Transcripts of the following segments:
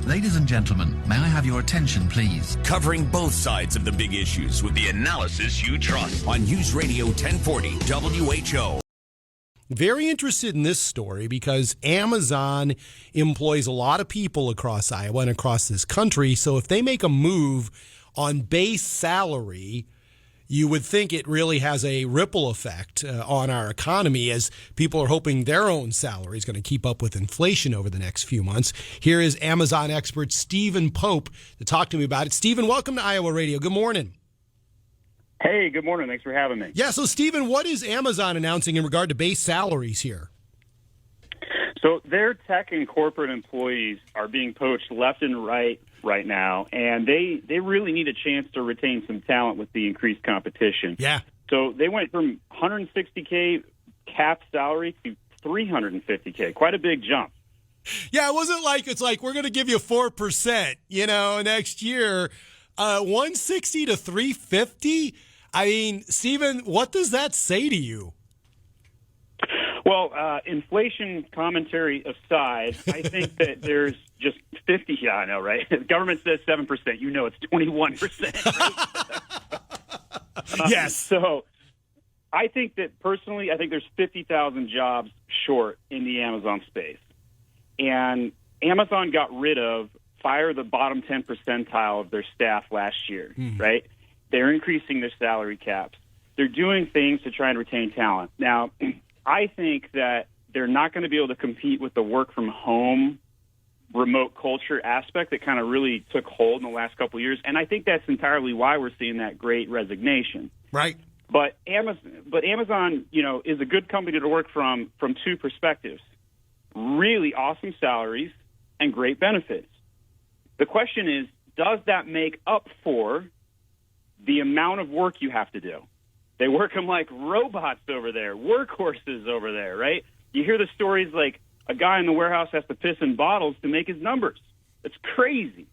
Ladies and gentlemen, may I have your attention, please? Covering both sides of the big issues with the analysis you trust on News Radio 1040 WHO. Very interested in this story because Amazon employs a lot of people across Iowa and across this country. So if they make a move on base salary, you would think it really has a ripple effect on our economy as people are hoping their own salary is going to keep up with inflation over the next few months. Here is Amazon expert Stephen Pope to talk to me about it. Stephen, welcome to Iowa Radio. Good morning. Hey, good morning. Thanks for having me. Yeah, so Stephen, what is Amazon announcing in regard to base salaries here? So their tech and corporate employees are being poached left and right now, and they really need a chance to retain some talent with the increased competition. Yeah. So they went from $160K capped salary to $350K. Quite a big jump. Yeah, it wasn't like it's like we're going to give you 4%, next year. 160 to 350? I mean, Stephen, what does that say to you? Well, inflation commentary aside, I think that there's just 50. Yeah, I know, right? The government says 7%. You know it's 21%. Right? Yes. So I think that personally, I think there's 50,000 jobs short in the Amazon space. And Amazon got rid of fire the bottom 10 percentile of their staff last year, right? They're increasing their salary caps. They're doing things to try and retain talent. Now, I think that they're not going to be able to compete with the work from home remote culture aspect that kind of really took hold in the last couple of years. And I think that's entirely why we're seeing that great resignation. Right. But Amazon, is a good company to work from two perspectives. Really awesome salaries and great benefits. The question is, does that make up for the amount of work you have to do? They work them like robots over there, workhorses over there, right? You hear the stories like a guy in the warehouse has to piss in bottles to make his numbers. It's crazy.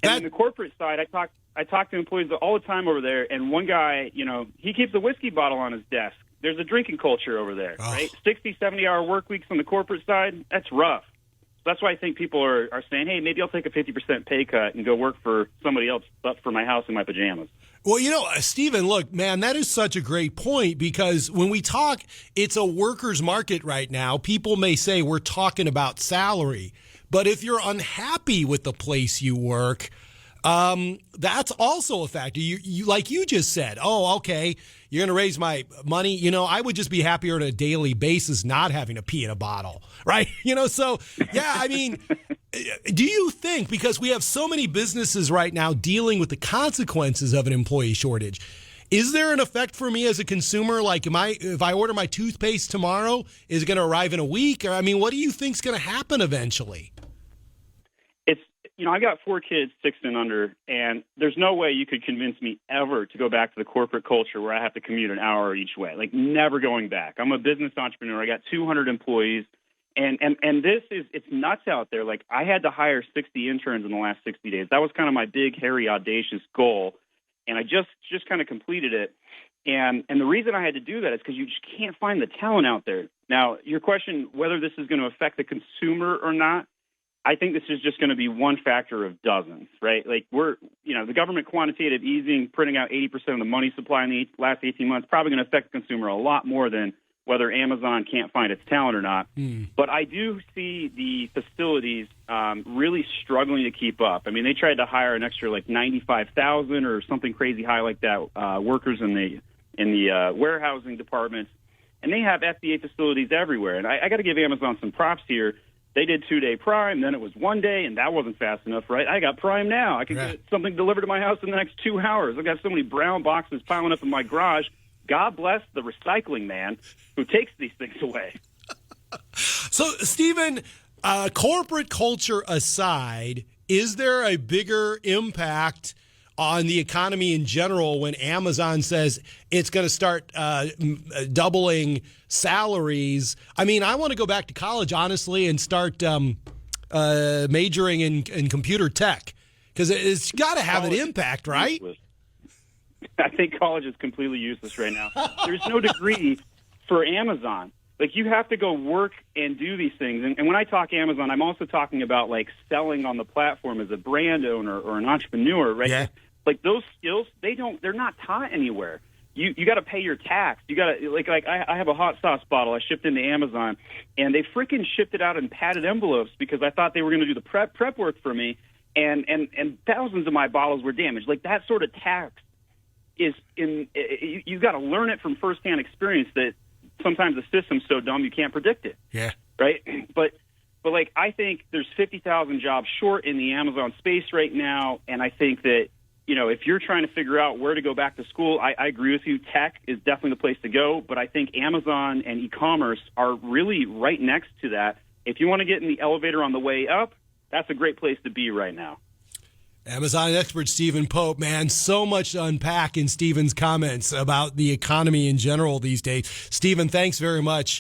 And on the corporate side, I talk to employees all the time over there, and one guy, he keeps a whiskey bottle on his desk. There's a drinking culture over there, right? 60, 70-hour work weeks on the corporate side, that's rough. That's why I think people are saying, hey, maybe I'll take a 50% pay cut and go work for somebody else but for my house in my pajamas. Well, Stephen, look, man, that is such a great point because when we talk, it's a worker's market right now. People may say we're talking about salary, but if you're unhappy with the place you work, that's also a factor. You like you just said, oh, okay, you're going to raise my money. I would just be happier on a daily basis not having to pee in a bottle, right? So, yeah, I mean, do you think, because we have so many businesses right now dealing with the consequences of an employee shortage, is there an effect for me as a consumer? Like, if I order my toothpaste tomorrow, is it going to arrive in a week? Or, I mean, what do you think is going to happen eventually? I got 4 kids, 6 and under, and there's no way you could convince me ever to go back to the corporate culture where I have to commute an hour each way. Like, never going back. I'm a business entrepreneur. I got 200 employees, and it's nuts out there. Like, I had to hire 60 interns in the last 60 days. That was kind of my big, hairy, audacious goal, and I just kind of completed it. And the reason I had to do that is because you just can't find the talent out there. Now, your question, whether this is going to affect the consumer or not, I think this is just going to be one factor of dozens, right? Like the government quantitative easing, printing out 80% of the money supply in the last 18 months, probably going to affect the consumer a lot more than whether Amazon can't find its talent or not. But I do see the facilities really struggling to keep up. I mean, they tried to hire an extra 95,000 or something crazy high like that workers in the warehousing departments, and they have FDA facilities everywhere. And I got to give Amazon some props here. They did 2-day Prime, then it was 1 day, and that wasn't fast enough, right? I got Prime now. I can get something delivered to my house in the next 2 hours. I've got so many brown boxes piling up in my garage. God bless the recycling man who takes these things away. So, Stephen, corporate culture aside, is there a bigger impact on the economy in general when Amazon says it's going to start doubling salaries? I mean, I want to go back to college, honestly, and start majoring in computer tech because it's got to have an impact, right? Useless. I think college is completely useless right now. There's no degree for Amazon. Like, you have to go work and do these things. And when I talk Amazon, I'm also talking about, like, selling on the platform as a brand owner or an entrepreneur, right? Yeah. Like, those skills, they're not taught anywhere. You got to pay your tax. You got to, like I have a hot sauce bottle I shipped into Amazon, and they freaking shipped it out in padded envelopes because I thought they were going to do the prep work for me, and thousands of my bottles were damaged. Like, that sort of tax is you've got to learn it from firsthand experience that sometimes the system's so dumb you can't predict it. Yeah. Right? But like, I think there's 50,000 jobs short in the Amazon space right now, and I think that, you know, if you're trying to figure out where to go back to school, I agree with you. Tech is definitely the place to go, but I think Amazon and e-commerce are really right next to that. If you want to get in the elevator on the way up, that's a great place to be right now. Amazon expert Stephen Pope, man, so much to unpack in Stephen's comments about the economy in general these days. Stephen, thanks very much.